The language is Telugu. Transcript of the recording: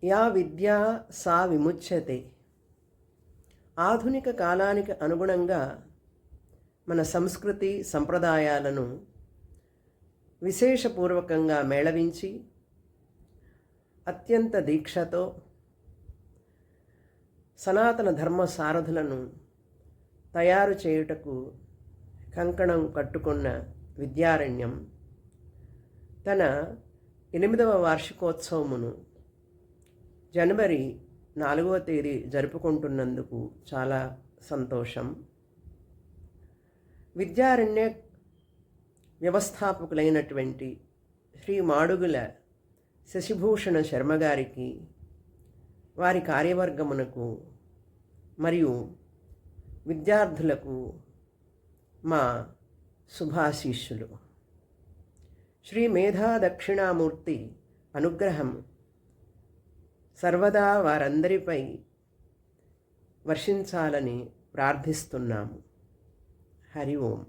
యా విద్యా సా విముచ్యతే. ఆధునిక కాలానికి అనుగుణంగా మన సంస్కృతి సంప్రదాయాలను విశేషపూర్వకంగా మేళవించి అత్యంత దీక్షతో సనాతన ధర్మ సారథులను తయారు చేయుటకు కంకణం కట్టుకున్న విద్యారణ్యం తన 8వ వార్షికోత్సవమును జనవరి 4వ తేదీ జరుపుకుంటున్నందుకు చాలా సంతోషం. విద్యారణ్య వ్యవస్థాపకులైనటువంటి శ్రీ మాడుగుల శశిభూషణ శర్మ గారికి, వారి కార్యవర్గమునకు మరియు విద్యార్థులకు మా శుభాశీస్సులు. శ్రీ మేధా దక్షిణామూర్తి అనుగ్రహం సర్వదా వారందరిపై వర్షించాలని ప్రార్థిస్తున్నాము. హరి ఓం.